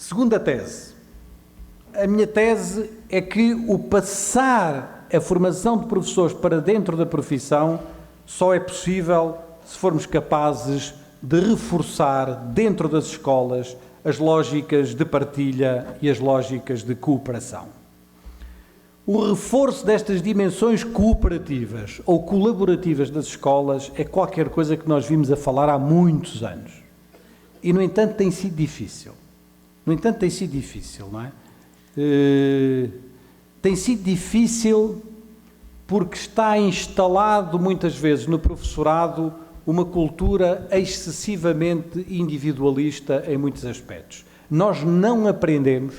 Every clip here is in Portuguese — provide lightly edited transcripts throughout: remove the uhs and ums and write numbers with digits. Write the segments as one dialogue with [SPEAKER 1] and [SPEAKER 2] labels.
[SPEAKER 1] Segunda tese. A minha tese é que o passar a formação de professores para dentro da profissão só é possível se formos capazes de reforçar dentro das escolas as lógicas de partilha e as lógicas de cooperação. O reforço destas dimensões cooperativas ou colaborativas das escolas é qualquer coisa que nós vimos a falar há muitos anos. E, no entanto, tem sido difícil. Não é? Tem sido difícil porque está instalado muitas vezes no professorado uma cultura excessivamente individualista em muitos aspectos. Nós não aprendemos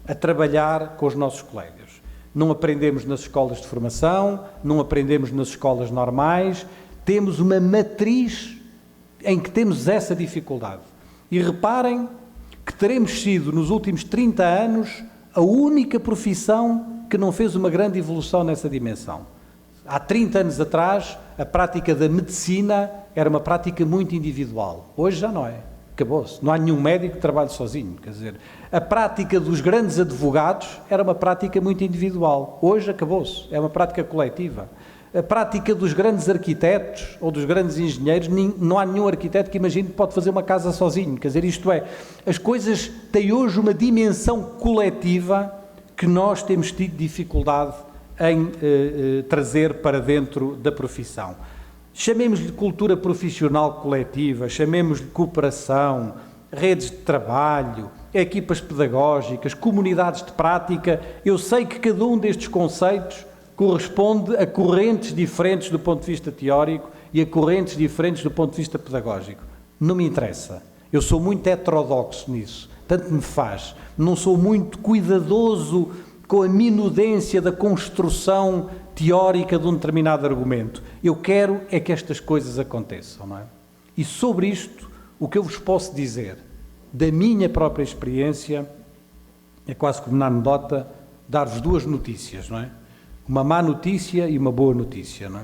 [SPEAKER 1] a trabalhar com os nossos colegas. Não aprendemos nas escolas de formação, não aprendemos nas escolas normais. Temos uma matriz em que temos essa dificuldade. E reparem que teremos sido, nos últimos 30 anos, a única profissão que não fez uma grande evolução nessa dimensão. Há 30 anos atrás, a prática da medicina era uma prática muito individual. Hoje já não é. Acabou-se. Não há nenhum médico que trabalhe sozinho. Quer dizer, a prática dos grandes advogados era uma prática muito individual. Hoje acabou-se. É uma prática coletiva. A prática dos grandes arquitetos ou dos grandes engenheiros, não há nenhum arquiteto que imagine que pode fazer uma casa sozinho. Quer dizer, isto é, as coisas têm hoje uma dimensão coletiva que nós temos tido dificuldade em trazer para dentro da profissão. Chamemos-lhe cultura profissional coletiva, chamemos-lhe cooperação, redes de trabalho, equipas pedagógicas, comunidades de prática. Eu sei que cada um destes conceitos corresponde a correntes diferentes do ponto de vista teórico e a correntes diferentes do ponto de vista pedagógico. Não me interessa. Eu sou muito heterodoxo nisso. Tanto me faz. Não sou muito cuidadoso com a minudência da construção teórica de um determinado argumento. Eu quero é que estas coisas aconteçam, não é? E sobre isto, o que eu vos posso dizer, da minha própria experiência, é quase como na anedota, dar-vos duas notícias, não é? Uma má notícia e uma boa notícia, não é?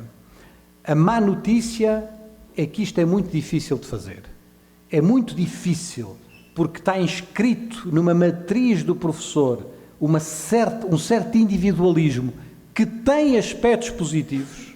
[SPEAKER 1] A má notícia é que isto é muito difícil de fazer. É muito difícil, porque está inscrito numa matriz do professor um certo individualismo que tem aspectos positivos,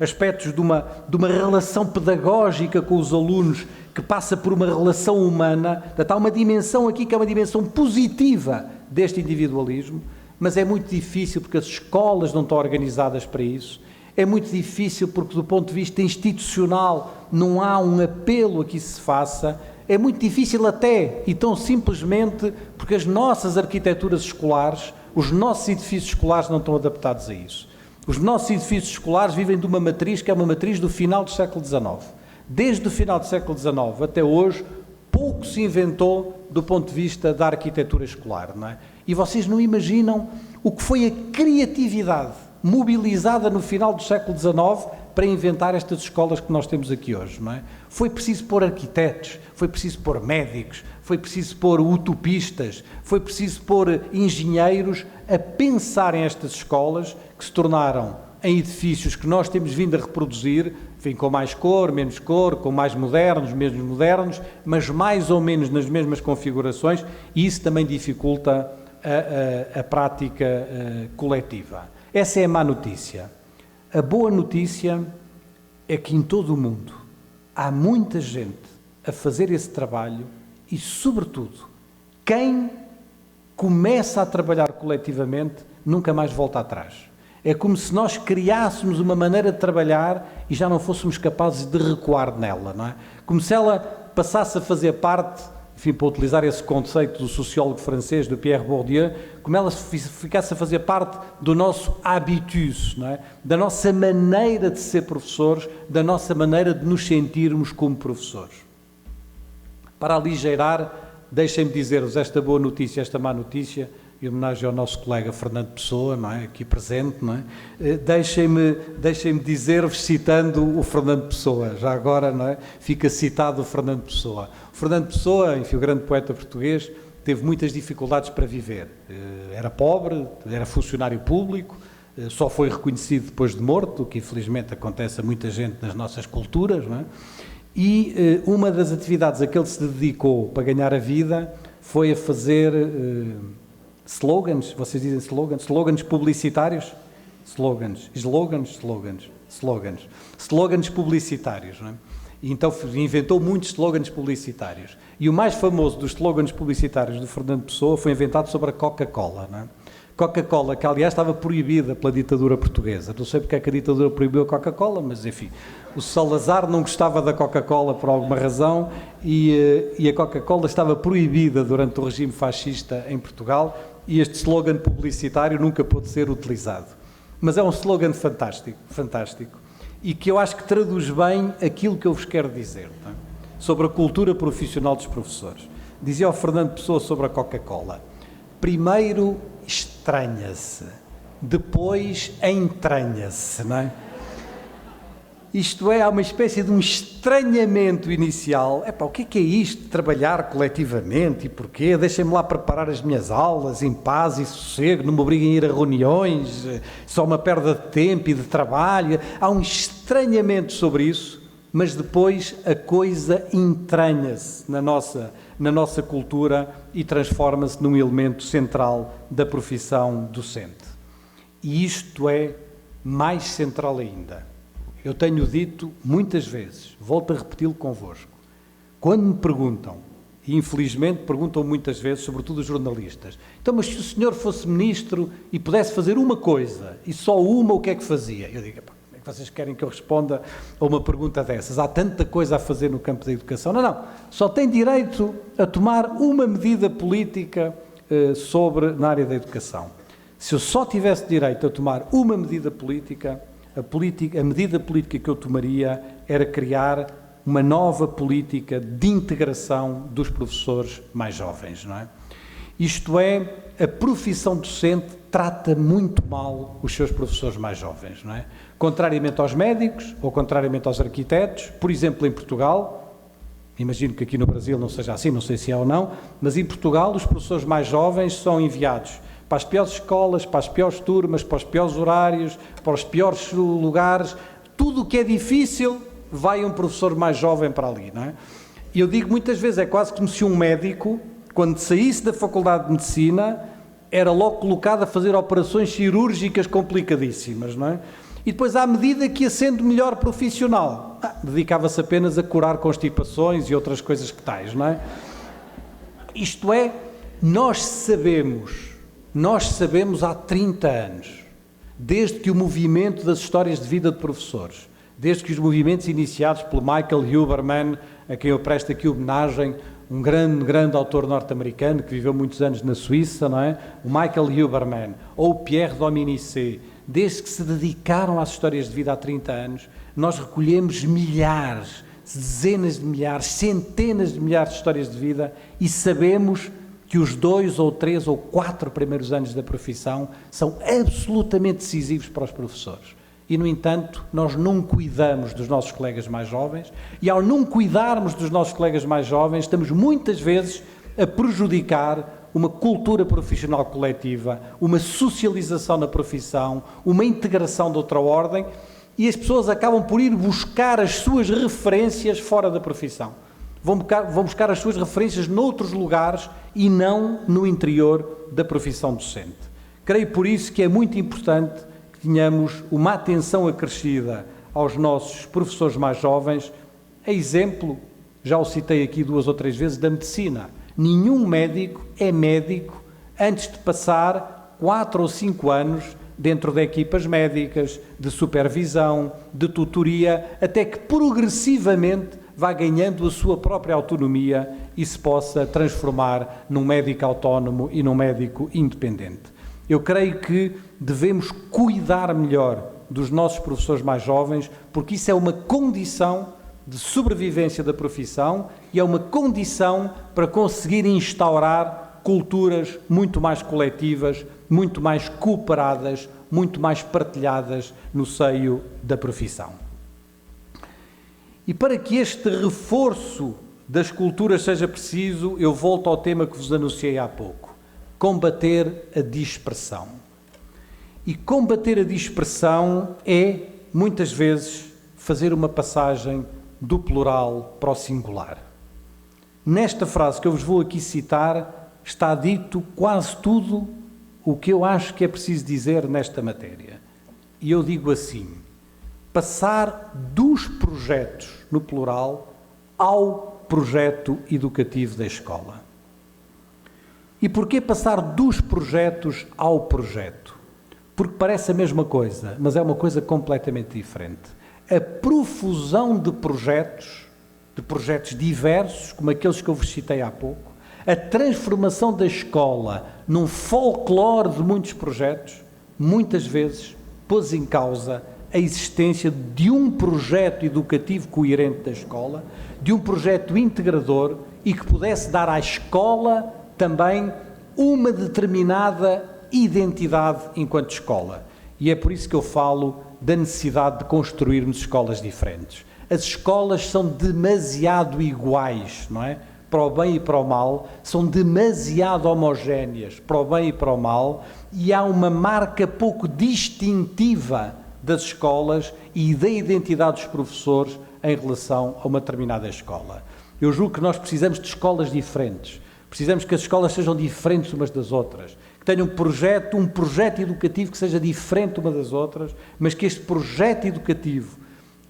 [SPEAKER 1] aspectos de uma relação pedagógica com os alunos que passa por uma relação humana. Há uma dimensão aqui que é uma dimensão positiva deste individualismo, mas é muito difícil porque as escolas não estão organizadas para isso. É muito difícil porque, do ponto de vista institucional, não há um apelo a que isso se faça. É muito difícil até, e tão simplesmente, porque as nossas arquiteturas escolares, os nossos edifícios escolares não estão adaptados a isso. Os nossos edifícios escolares vivem de uma matriz que é uma matriz do final do século XIX. Desde o final do século XIX até hoje, pouco se inventou do ponto de vista da arquitetura escolar, não é? E vocês não imaginam o que foi a criatividade mobilizada no final do século XIX para inventar estas escolas que nós temos aqui hoje, não é? Foi preciso pôr arquitetos, foi preciso pôr médicos, foi preciso pôr utopistas, foi preciso pôr engenheiros a pensar em estas escolas que se tornaram em edifícios que nós temos vindo a reproduzir, enfim, com mais cor, menos cor, com mais modernos, menos modernos, mas mais ou menos nas mesmas configurações, e isso também dificulta a prática coletiva. Essa é a má notícia. A boa notícia é que em todo o mundo há muita gente a fazer esse trabalho e, sobretudo, quem começa a trabalhar coletivamente nunca mais volta atrás. É como se nós criássemos uma maneira de trabalhar e já não fôssemos capazes de recuar nela, não é? Como se ela passasse a fazer parte, enfim, para utilizar esse conceito do sociólogo francês, do Pierre Bourdieu, como ela ficasse a fazer parte do nosso habitus, não é? Da nossa maneira de ser professores, da nossa maneira de nos sentirmos como professores. Para aligeirar, deixem-me dizer-vos esta boa notícia, esta má notícia, em homenagem ao nosso colega Fernando Pessoa, não é? Aqui presente, não é? Deixem-me dizer-vos, citando o Fernando Pessoa, já agora, não é? Fica citado o Fernando Pessoa. O Fernando Pessoa, enfim, o grande poeta português, teve muitas dificuldades para viver. Era pobre, era funcionário público, só foi reconhecido depois de morto, o que infelizmente acontece a muita gente nas nossas culturas, não é? E uma das atividades a que ele se dedicou para ganhar a vida foi a fazer slogans, vocês dizem slogans? Slogans publicitários? Slogans publicitários, não é? E então inventou muitos slogans publicitários. E o mais famoso dos slogans publicitários do Fernando Pessoa foi inventado sobre a Coca-Cola, não é? Coca-Cola, que aliás estava proibida pela ditadura portuguesa. Não sei porque é que a ditadura proibiu a Coca-Cola, mas enfim. O Salazar não gostava da Coca-Cola por alguma razão e a Coca-Cola estava proibida durante o regime fascista em Portugal e este slogan publicitário nunca pôde ser utilizado. Mas é um slogan fantástico, fantástico, e que eu acho que traduz bem aquilo que eu vos quero dizer, não é? Sobre a cultura profissional dos professores. Dizia o Fernando Pessoa sobre a Coca-Cola: primeiro estranha-se, depois entranha-se, não é? Isto é, há uma espécie de um estranhamento inicial. Epá, o que é isto de trabalhar coletivamente e porquê? Deixem-me lá preparar as minhas aulas em paz e sossego, não me obriguem a ir a reuniões, só uma perda de tempo e de trabalho. Há um estranhamento sobre isso, mas depois a coisa entranha-se na nossa cultura e transforma-se num elemento central da profissão docente. E isto é mais central ainda. Eu tenho dito muitas vezes, volto a repeti-lo convosco, quando me perguntam, e infelizmente perguntam muitas vezes, sobretudo os jornalistas, então, mas se o senhor fosse ministro e pudesse fazer uma coisa, e só uma, o que é que fazia? Eu digo, como é que vocês querem que eu responda a uma pergunta dessas? Há tanta coisa a fazer no campo da educação. Não, só tem direito a tomar uma medida política na área da educação. Se eu só tivesse direito a tomar uma medida política, a medida política que eu tomaria era criar uma nova política de integração dos professores mais jovens, não é? Isto é, a profissão docente trata muito mal os seus professores mais jovens, não é? Contrariamente aos médicos ou contrariamente aos arquitetos, por exemplo, em Portugal, imagino que aqui no Brasil não seja assim, não sei se é ou não, mas em Portugal os professores mais jovens são enviados para as piores escolas, para as piores turmas, para os piores horários, para os piores lugares. Tudo o que é difícil, vai um professor mais jovem para ali, não é? E eu digo muitas vezes, é quase como se um médico, quando saísse da Faculdade de Medicina, era logo colocado a fazer operações cirúrgicas complicadíssimas, não é? E depois, à medida que ia sendo melhor profissional, dedicava-se apenas a curar constipações e outras coisas que tais, não é? Isto é, nós sabemos há 30 anos, desde que o movimento das histórias de vida de professores, desde que os movimentos iniciados pelo Michael Huberman, a quem eu presto aqui homenagem, um grande autor norte-americano que viveu muitos anos na Suíça, não é? O Michael Huberman, ou o Pierre Dominicet, desde que se dedicaram às histórias de vida há 30 anos, nós recolhemos milhares, dezenas de milhares, centenas de milhares de histórias de vida e sabemos que os 2 ou 3 ou 4 primeiros anos da profissão são absolutamente decisivos para os professores. E, no entanto, nós não cuidamos dos nossos colegas mais jovens e, ao não cuidarmos dos nossos colegas mais jovens, estamos muitas vezes a prejudicar uma cultura profissional coletiva, uma socialização na profissão, uma integração de outra ordem, e as pessoas acabam por ir buscar as suas referências fora da profissão. Vão buscar as suas referências noutros lugares e não no interior da profissão docente. Creio por isso que é muito importante que tenhamos uma atenção acrescida aos nossos professores mais jovens, a exemplo, já o citei aqui 2 ou 3 vezes, da medicina. Nenhum médico é médico antes de passar 4 ou 5 anos dentro de equipas médicas, de supervisão, de tutoria, até que progressivamente vá ganhando a sua própria autonomia e se possa transformar num médico autónomo e num médico independente. Eu creio que devemos cuidar melhor dos nossos professores mais jovens, porque isso é uma condição de sobrevivência da profissão e é uma condição para conseguir instaurar culturas muito mais coletivas, muito mais cooperadas, muito mais partilhadas no seio da profissão. E para que este reforço das culturas seja preciso, eu volto ao tema que vos anunciei há pouco: combater a dispersão. E combater a dispersão é, muitas vezes, fazer uma passagem do plural para o singular. Nesta frase que eu vos vou aqui citar, está dito quase tudo o que eu acho que é preciso dizer nesta matéria. E eu digo assim: passar dos projetos, no plural, ao projeto educativo da escola. E porquê passar dos projetos ao projeto? Porque parece a mesma coisa, mas é uma coisa completamente diferente. A profusão de projetos diversos, como aqueles que eu vos citei há pouco, a transformação da escola num folclore de muitos projetos, muitas vezes pôs em causa a existência de um projeto educativo coerente da escola, de um projeto integrador e que pudesse dar à escola também uma determinada identidade enquanto escola. E é por isso que eu falo da necessidade de construirmos escolas diferentes. As escolas são demasiado iguais, não é? Para o bem e para o mal, são demasiado homogéneas, para o bem e para o mal, e há uma marca pouco distintiva das escolas e da identidade dos professores em relação a uma determinada escola. Eu julgo que nós precisamos de escolas diferentes, precisamos que as escolas sejam diferentes umas das outras, que tenham um projeto educativo que seja diferente uma das outras, mas que este projeto educativo,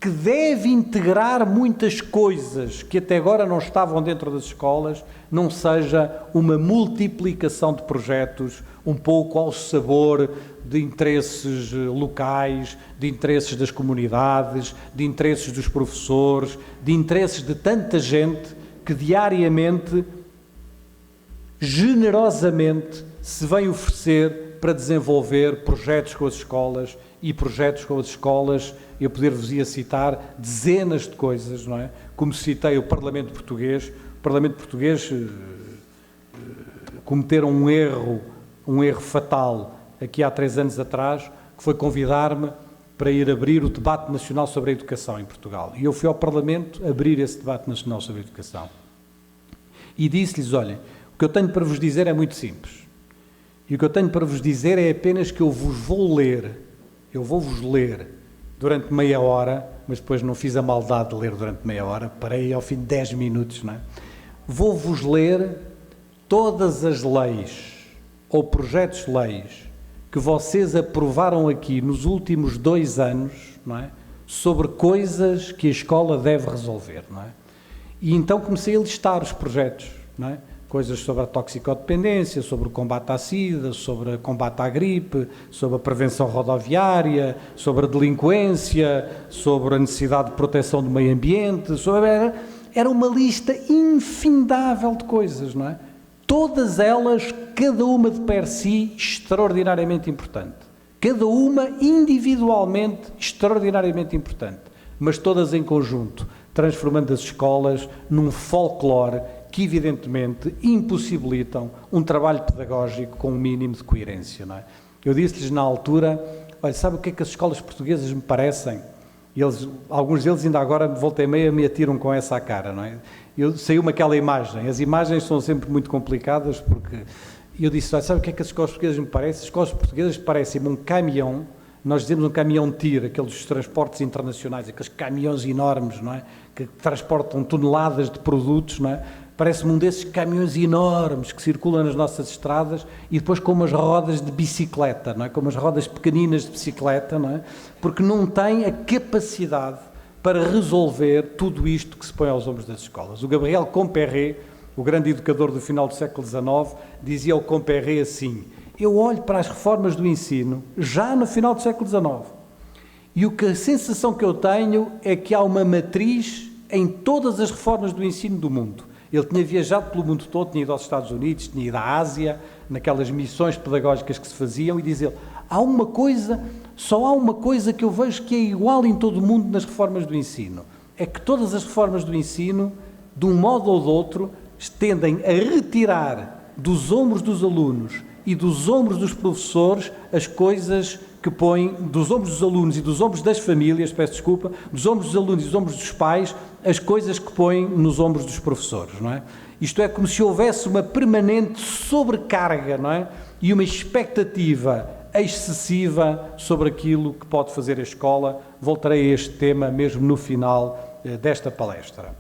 [SPEAKER 1] que deve integrar muitas coisas que até agora não estavam dentro das escolas, não seja uma multiplicação de projetos um pouco ao sabor de interesses locais, de interesses das comunidades, de interesses dos professores, de interesses de tanta gente que diariamente, generosamente, se vem oferecer para desenvolver projetos com as escolas e projetos com as escolas. Eu poder-vos-ia citar dezenas de coisas, não é? Como citei o Parlamento Português. O Parlamento Português cometeram um erro fatal aqui há 3 anos atrás, que foi convidar-me para ir abrir o debate nacional sobre a educação em Portugal. E eu fui ao Parlamento abrir esse debate nacional sobre a educação. E disse-lhes: olhem, o que eu tenho para vos dizer é muito simples. E o que eu tenho para vos dizer é apenas que eu vou-vos ler durante meia hora, mas depois não fiz a maldade de ler durante meia hora, parei ao fim de 10 minutos, não é? Vou-vos ler todas as leis ou projetos de leis que vocês aprovaram aqui nos últimos 2 anos, não é? Sobre coisas que a escola deve resolver, não é? E então comecei a listar os projetos, não é? Coisas sobre a toxicodependência, sobre o combate à sida, sobre o combate à gripe, sobre a prevenção rodoviária, sobre a delinquência, sobre a necessidade de proteção do meio ambiente, era uma lista infindável de coisas, não é? Todas elas, cada uma de per si, extraordinariamente importante. Cada uma individualmente extraordinariamente importante, mas todas em conjunto, transformando as escolas num folclore que evidentemente impossibilitam um trabalho pedagógico com um mínimo de coerência, não é? Eu disse-lhes na altura: olha, sabe o que é que as escolas portuguesas me parecem? E alguns deles ainda agora, de volta e meia, me atiram com essa à cara, não é? Saiu-me aquela imagem. As imagens são sempre muito complicadas, porque eu disse: olha, sabe o que é que as escolas portuguesas me parecem? As escolas portuguesas parecem-me um caminhão. Nós dizemos um caminhão-tiro, aqueles transportes internacionais, aqueles caminhões enormes, não é? Que transportam toneladas de produtos, não é? Parece-me um desses caminhões enormes que circulam nas nossas estradas e depois com umas rodas de bicicleta, não é? Com umas rodas pequeninas de bicicleta, não é? Porque não tem a capacidade para resolver tudo isto que se põe aos ombros das escolas. O Gabriel Comperré, o grande educador do final do século XIX, dizia ao Comperré assim: eu olho para as reformas do ensino, já no final do século XIX, e a sensação que eu tenho é que há uma matriz em todas as reformas do ensino do mundo. Ele tinha viajado pelo mundo todo, tinha ido aos Estados Unidos, tinha ido à Ásia, naquelas missões pedagógicas que se faziam, e dizia: só há uma coisa que eu vejo que é igual em todo o mundo nas reformas do ensino, é que todas as reformas do ensino, de um modo ou de outro, tendem a retirar dos ombros dos alunos e dos ombros dos professores as coisas que põem, dos ombros dos alunos e dos ombros das famílias, dos ombros dos alunos e dos ombros dos pais, as coisas que põem nos ombros dos professores, não é? Isto é como se houvesse uma permanente sobrecarga, não é? E uma expectativa excessiva sobre aquilo que pode fazer a escola. Voltarei a este tema mesmo no final desta palestra.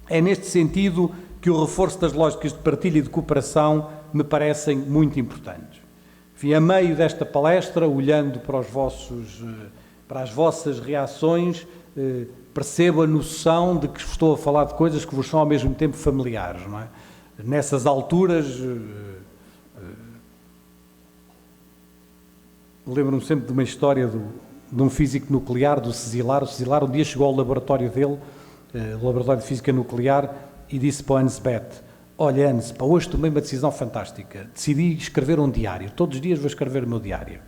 [SPEAKER 1] É neste sentido que o reforço das lógicas de partilha e de cooperação me parecem muito importantes. Enfim, a meio desta palestra, olhando para as vossas reações, percebo a noção de que estou a falar de coisas que vos são ao mesmo tempo familiares, não é? Nessas alturas, lembro-me sempre de uma história de um físico nuclear, do Cesilar. O Cesilar um dia chegou ao laboratório dele, o laboratório de física nuclear, e disse para o Ansbet: olha, Hans, hoje tomei uma decisão fantástica, decidi escrever um diário, todos os dias vou escrever o meu diário.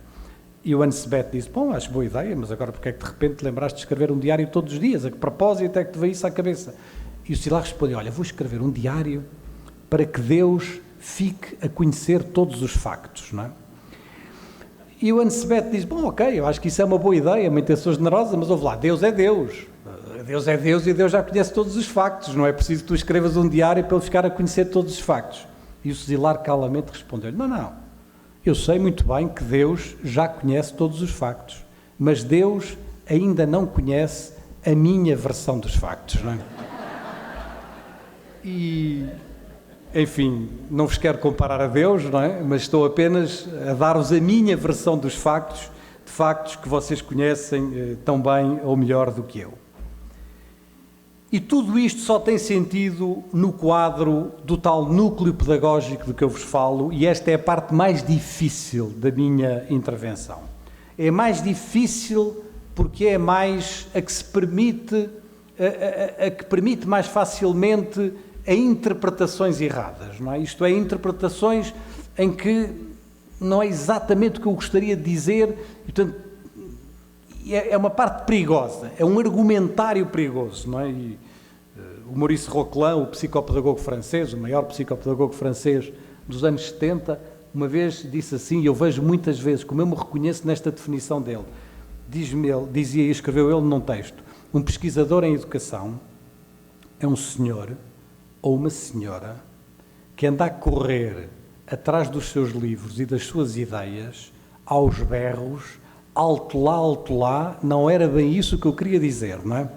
[SPEAKER 1] E o Ansbet disse: bom, acho boa ideia, mas agora porque é que de repente te lembraste de escrever um diário todos os dias? A que propósito é que te veio isso à cabeça? E o Cesilar respondeu: olha, vou escrever um diário para que Deus fique a conhecer todos os factos, não é? E o Ansbet diz: bom, ok, eu acho que isso é uma boa ideia, uma intenção generosa, mas ouve lá, Deus é Deus. Deus é Deus e Deus já conhece todos os factos, não é preciso que tu escrevas um diário para ele ficar a conhecer todos os factos. E o Cesilar calmamente respondeu-lhe: não, eu sei muito bem que Deus já conhece todos os factos, mas Deus ainda não conhece a minha versão dos factos, não é? E, enfim, não vos quero comparar a Deus, não é? Mas estou apenas a dar-vos a minha versão dos factos, de factos que vocês conhecem tão bem ou melhor do que eu. E tudo isto só tem sentido no quadro do tal núcleo pedagógico de que eu vos falo, e esta é a parte mais difícil da minha intervenção. É mais difícil porque é mais a que se permite, a que permite mais facilmente a interpretações erradas, não é? Isto é, interpretações em que não é exatamente o que eu gostaria de dizer, e, portanto, é uma parte perigosa, é um argumentário perigoso, não é? E, o Maurice Roquelin, o psicopedagogo francês, o maior psicopedagogo francês dos anos 70, uma vez disse assim, e eu vejo muitas vezes, como eu me reconheço nesta definição dele, dizia e escreveu ele num texto: um pesquisador em educação é um senhor ou uma senhora que anda a correr atrás dos seus livros e das suas ideias, aos berros, alto lá, não era bem isso que eu queria dizer, não é?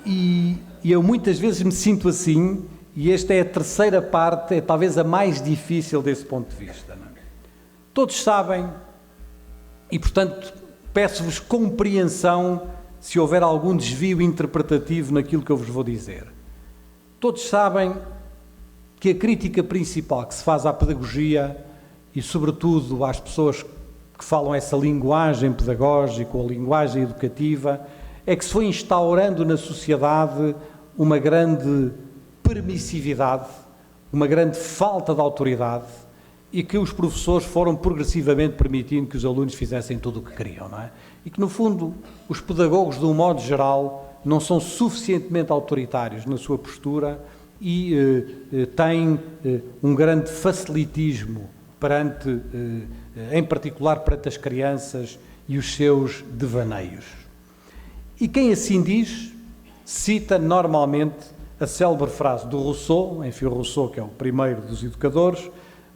[SPEAKER 1] E eu muitas vezes me sinto assim, e esta é a terceira parte, é talvez a mais difícil desse ponto de vista, não é? Todos sabem, e portanto peço-vos compreensão se houver algum desvio interpretativo naquilo que eu vos vou dizer. Todos sabem que a crítica principal que se faz à pedagogia, e sobretudo às pessoas que falam essa linguagem pedagógica ou linguagem educativa, é que se foi instaurando na sociedade uma grande permissividade, uma grande falta de autoridade, e que os professores foram progressivamente permitindo que os alunos fizessem tudo o que queriam, não é? E que, no fundo, os pedagogos, de um modo geral, não são suficientemente autoritários na sua postura e têm um grande facilitismo perante, em particular perante as crianças e os seus devaneios. E quem assim diz, cita normalmente a célebre frase do Rousseau, enfim, o Rousseau, que é o primeiro dos educadores,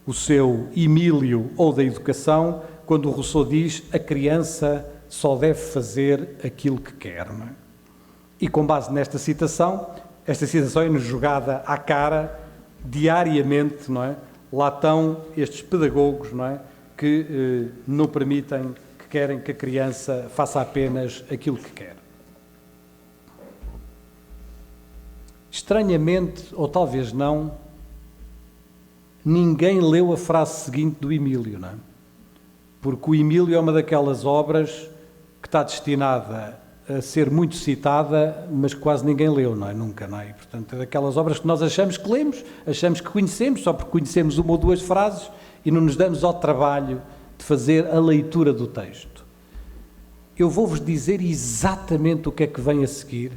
[SPEAKER 1] o seu Emílio ou da educação, quando o Rousseau diz: a criança só deve fazer aquilo que quer, não é? E com base nesta citação, esta citação é-nos jogada à cara diariamente, não é? Lá estão estes pedagogos, não é? Que não permitem, que querem que a criança faça apenas aquilo que quer. Estranhamente, ou talvez não, ninguém leu a frase seguinte do Emílio, não é? Porque o Emílio é uma daquelas obras que está destinada a ser muito citada, mas quase ninguém leu, não é? Nunca, não é? E, portanto, é daquelas obras que nós achamos que lemos, achamos que conhecemos, só porque conhecemos uma ou duas frases e não nos damos ao trabalho de fazer a leitura do texto. Eu vou-vos dizer exatamente o que é que vem a seguir,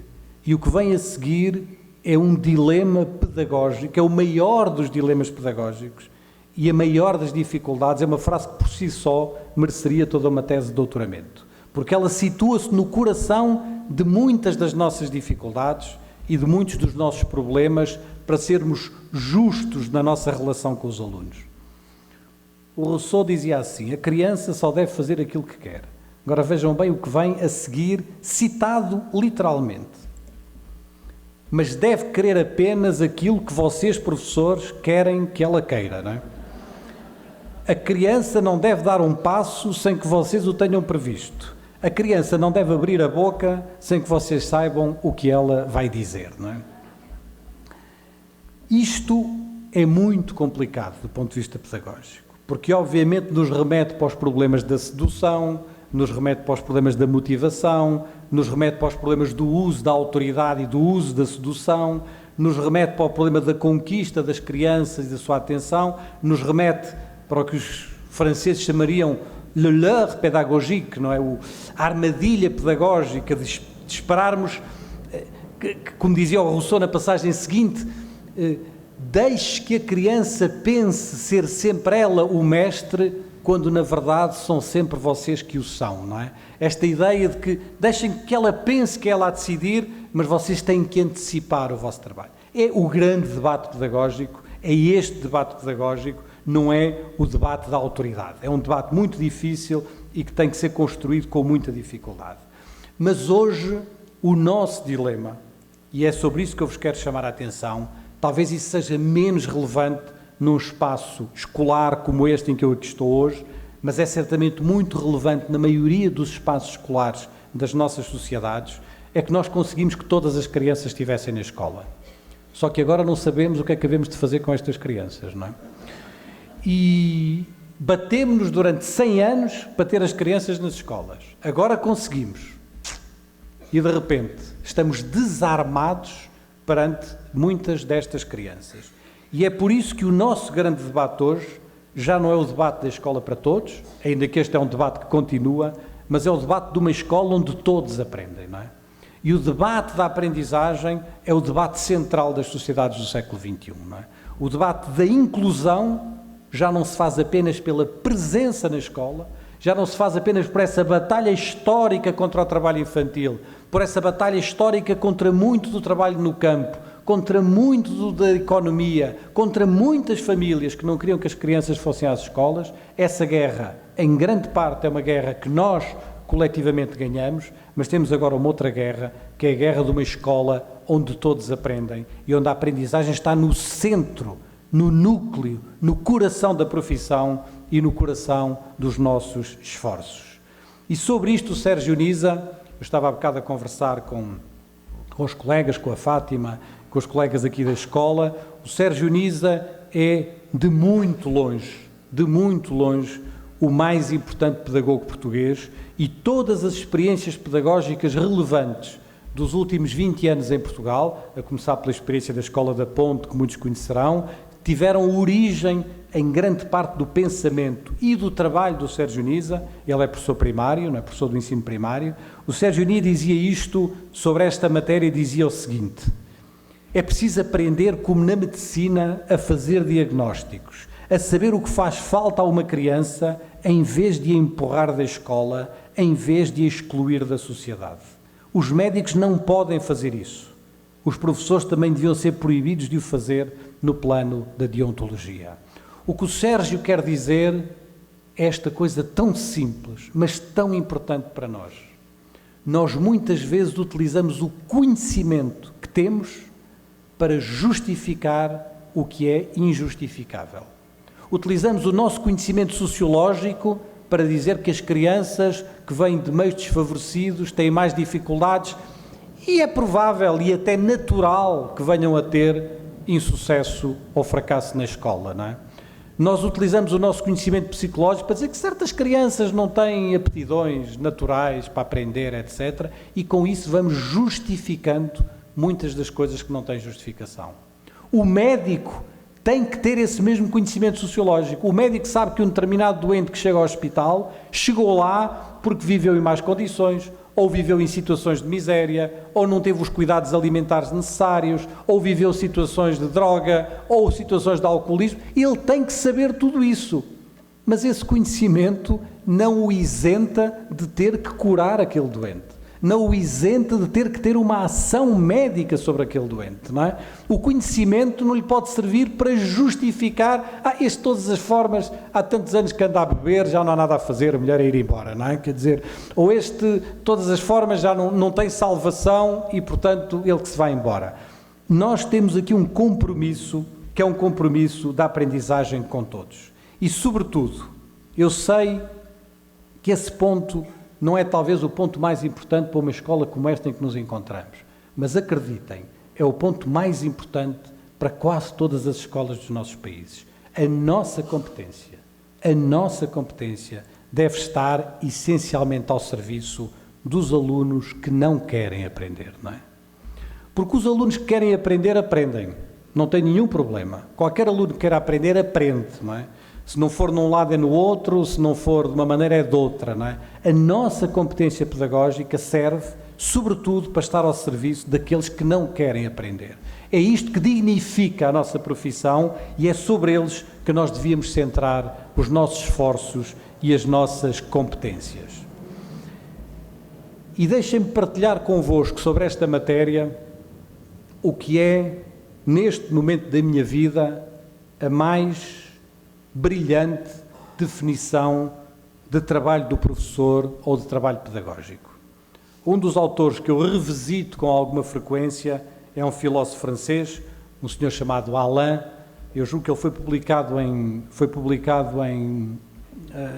[SPEAKER 1] e o que vem a seguir é um dilema pedagógico, é o maior dos dilemas pedagógicos e a maior das dificuldades. É uma frase que por si só mereceria toda uma tese de doutoramento, porque ela situa-se no coração de muitas das nossas dificuldades e de muitos dos nossos problemas, para sermos justos na nossa relação com os alunos. O Rousseau dizia assim: a criança só deve fazer aquilo que quer. Agora vejam bem o que vem a seguir, citado literalmente. mas deve querer apenas aquilo que vocês, professores, querem que ela queira, não é? A criança não deve dar um passo sem que vocês o tenham previsto. A criança não deve abrir a boca sem que vocês saibam o que ela vai dizer, não é? Isto é muito complicado do ponto de vista pedagógico, porque obviamente nos remete para os problemas da sedução, nos remete para os problemas da motivação, nos remete para os problemas do uso da autoridade e do uso da sedução, nos remete para o problema da conquista das crianças e da sua atenção, nos remete para o que os franceses chamariam le leurre pédagogique, não é? A armadilha pedagógica de esperarmos, como dizia o Rousseau na passagem seguinte, deixe que a criança pense ser sempre ela o mestre, quando na verdade são sempre vocês que o são, não é? Esta ideia de que deixem que ela pense que ela há de decidir, mas vocês têm que antecipar o vosso trabalho. É o grande debate pedagógico, é este debate pedagógico, não é o debate da autoridade. É um debate muito difícil e que tem que ser construído com muita dificuldade. Mas hoje o nosso dilema, e é sobre isso que eu vos quero chamar a atenção, talvez isso seja menos relevante num espaço escolar como este em que eu aqui estou hoje, mas é certamente muito relevante na maioria dos espaços escolares das nossas sociedades, é que nós conseguimos que todas as crianças estivessem na escola. Só que agora não sabemos o que é que havemos de fazer com estas crianças, não é? E batemos-nos durante 100 anos para ter as crianças nas escolas. Agora conseguimos. E de repente estamos desarmados perante muitas destas crianças. E é por isso que o nosso grande debate hoje já não é o debate da escola para todos, ainda que este é um debate que continua, mas é o debate de uma escola onde todos aprendem, não é? E o debate da aprendizagem é o debate central das sociedades do século XXI, não é? O debate da inclusão já não se faz apenas pela presença na escola, já não se faz apenas por essa batalha histórica contra o trabalho infantil, por essa batalha histórica contra muito do trabalho no campo, contra muito da economia, contra muitas famílias que não queriam que as crianças fossem às escolas. Essa guerra, em grande parte, é uma guerra que nós coletivamente ganhamos, mas temos agora uma outra guerra, que é a guerra de uma escola onde todos aprendem e onde a aprendizagem está no centro, no núcleo, no coração da profissão e no coração dos nossos esforços. E sobre isto o Sérgio Nisa, eu estava há bocado a conversar com os colegas, com a Fátima, com os colegas aqui da escola, o Sérgio Nisa é de muito longe, o mais importante pedagogo português, e todas as experiências pedagógicas relevantes dos últimos 20 anos em Portugal, a começar pela experiência da Escola da Ponte, que muitos conhecerão, tiveram origem em grande parte do pensamento e do trabalho do Sérgio Nisa. Ele é professor primário, não é professor do ensino primário. O Sérgio Nisa dizia isto sobre esta matéria, dizia o seguinte: é preciso aprender, como na medicina, a fazer diagnósticos, a saber o que faz falta a uma criança, em vez de a empurrar da escola, em vez de a excluir da sociedade. Os médicos não podem fazer isso. Os professores também deviam ser proibidos de o fazer no plano da deontologia. O que o Sérgio quer dizer é esta coisa tão simples, mas tão importante para nós. Nós muitas vezes utilizamos o conhecimento que temos para justificar o que é injustificável. Utilizamos o nosso conhecimento sociológico para dizer que as crianças que vêm de meios desfavorecidos têm mais dificuldades, e é provável e até natural que venham a ter insucesso ou fracasso na escola, não é? Nós utilizamos o nosso conhecimento psicológico para dizer que certas crianças não têm aptidões naturais para aprender, etc. E com isso vamos justificando muitas das coisas que não têm justificação. O médico tem que ter esse mesmo conhecimento sociológico. O médico sabe que um determinado doente que chega ao hospital chegou lá porque viveu em más condições, ou viveu em situações de miséria, ou não teve os cuidados alimentares necessários, ou viveu situações de droga, ou situações de alcoolismo. Ele tem que saber tudo isso. Mas esse conhecimento não o isenta de ter que curar aquele doente. Não o isenta de ter que ter uma ação médica sobre aquele doente, não é? O conhecimento não lhe pode servir para justificar, de todas as formas, há tantos anos que anda a beber, já não há nada a fazer, a mulher é ir embora, não é? Quer dizer, todas as formas já não tem salvação e, portanto, ele que se vai embora. nós temos aqui um compromisso, que é um compromisso da aprendizagem com todos. E, sobretudo, eu sei que esse ponto não é talvez o ponto mais importante para uma escola como esta em que nos encontramos, mas acreditem, é o ponto mais importante para quase todas as escolas dos nossos países. A nossa competência deve estar essencialmente ao serviço dos alunos que não querem aprender, não é? Porque os alunos que querem aprender, aprendem. Não tem nenhum problema. Qualquer aluno que queira aprender, aprende, não é? Se não for num lado é no outro, se não for de uma maneira é de outra, não é? A nossa competência pedagógica serve, sobretudo, para estar ao serviço daqueles que não querem aprender. É isto que dignifica a nossa profissão e é sobre eles que nós devíamos centrar os nossos esforços e as nossas competências. E deixem-me partilhar convosco sobre esta matéria o que é, neste momento da minha vida, a mais brilhante definição de trabalho do professor ou de trabalho pedagógico. Um dos autores que eu revisito com alguma frequência é um filósofo francês, um senhor chamado Alain. Eu julgo que ele foi publicado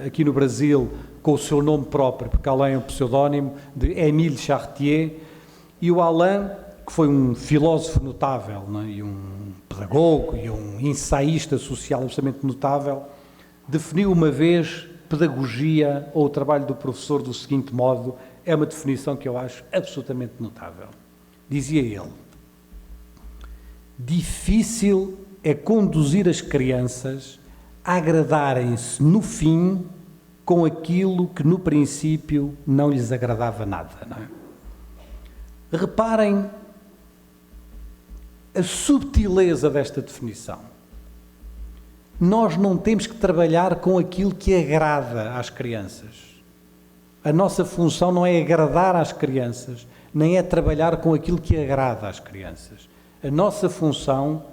[SPEAKER 1] aqui no Brasil com o seu nome próprio, porque Alain é um pseudónimo de Émile Chartier, e o Alain, que foi um filósofo notável, não é? E um pedagogo e um ensaísta social absolutamente notável, definiu uma vez pedagogia ou o trabalho do professor do seguinte modo, é uma definição que eu acho absolutamente notável. Dizia ele: difícil é conduzir as crianças a agradarem-se no fim com aquilo que no princípio não lhes agradava nada, não é? Reparem a subtileza desta definição. Nós não temos que trabalhar com aquilo que agrada às crianças. A nossa função não é agradar às crianças, nem é trabalhar com aquilo que agrada às crianças. A nossa função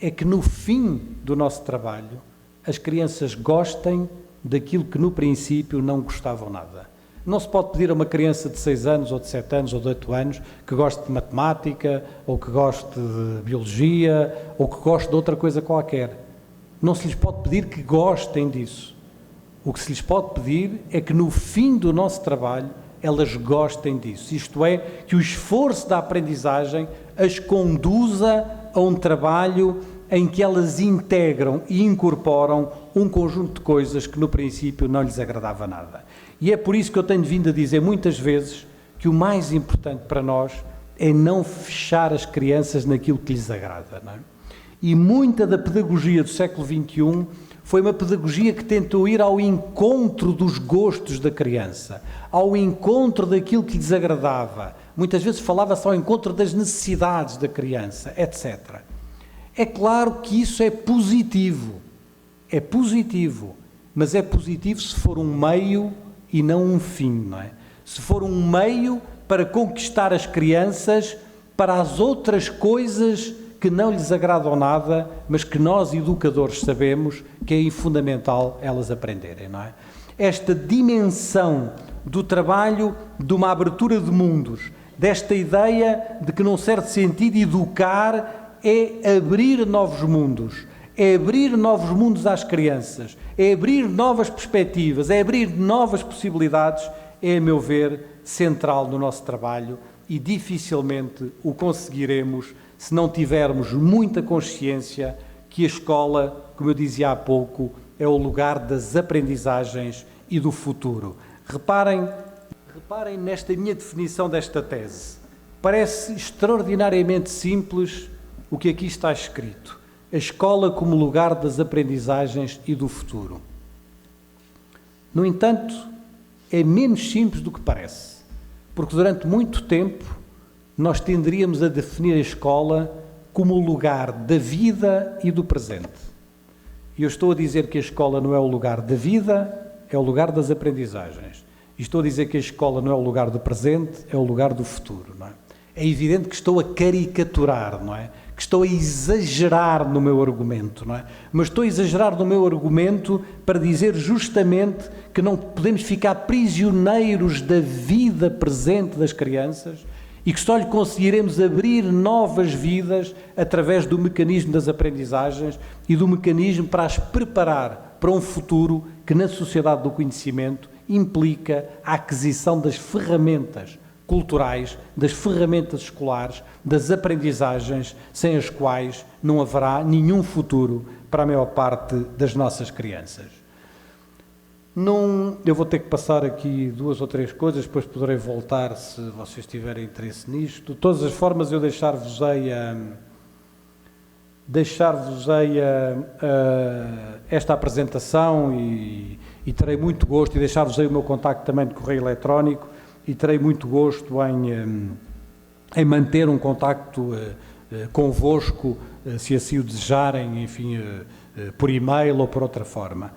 [SPEAKER 1] é que no fim do nosso trabalho as crianças gostem daquilo que no princípio não gostavam nada. Não se pode pedir a uma criança de 6 anos, ou de 7 anos, ou de 8 anos, que goste de matemática, ou que goste de biologia, ou que goste de outra coisa qualquer. Não se lhes pode pedir que gostem disso. O que se lhes pode pedir é que no fim do nosso trabalho elas gostem disso. Isto é, que o esforço da aprendizagem as conduza a um trabalho em que elas integram e incorporam um conjunto de coisas que no princípio não lhes agradava nada. E é por isso que eu tenho vindo a dizer muitas vezes que o mais importante para nós é não fechar as crianças naquilo que lhes agrada, não é? E muita da pedagogia do século XXI foi uma pedagogia que tentou ir ao encontro dos gostos da criança, ao encontro daquilo que lhes agradava. Muitas vezes falava-se ao encontro das necessidades da criança, etc. É claro que isso é positivo, mas é positivo se for um meio e não um fim, não é? Se for um meio para conquistar as crianças para as outras coisas que não lhes agradam nada, mas que nós, educadores, sabemos que é fundamental elas aprenderem, não é? Esta dimensão do trabalho de uma abertura de mundos, desta ideia de que, num certo sentido, educar é abrir novos mundos, é abrir novos mundos às crianças, é abrir novas perspectivas, é abrir novas possibilidades, é, a meu ver, central no nosso trabalho e dificilmente o conseguiremos se não tivermos muita consciência que a escola, como eu dizia há pouco, é o lugar das aprendizagens e do futuro. Reparem nesta minha definição desta tese. Parece extraordinariamente simples o que aqui está escrito. A escola como lugar das aprendizagens e do futuro. No entanto, é menos simples do que parece, porque durante muito tempo nós tenderíamos a definir a escola como o lugar da vida e do presente. E eu estou a dizer que a escola não é o lugar da vida, é o lugar das aprendizagens. E estou a dizer que a escola não é o lugar do presente, é o lugar do futuro, não é? É evidente que estou a caricaturar, não é? Que estou a exagerar no meu argumento, não é? Mas estou a exagerar no meu argumento para dizer justamente que não podemos ficar prisioneiros da vida presente das crianças e que só lhe conseguiremos abrir novas vidas através do mecanismo das aprendizagens e do mecanismo para as preparar para um futuro que na sociedade do conhecimento implica a aquisição das ferramentas culturais, das ferramentas escolares, das aprendizagens, sem as quais não haverá nenhum futuro para a maior parte das nossas crianças. Eu vou ter que passar aqui 2 ou 3 coisas, depois poderei voltar se vocês tiverem interesse nisto. De todas as formas, eu deixar-vos-ei esta apresentação e terei muito gosto, e deixar-vos-ei o meu contacto também de correio eletrónico, e terei muito gosto em manter um contacto convosco, se assim o desejarem, enfim, por e-mail ou por outra forma.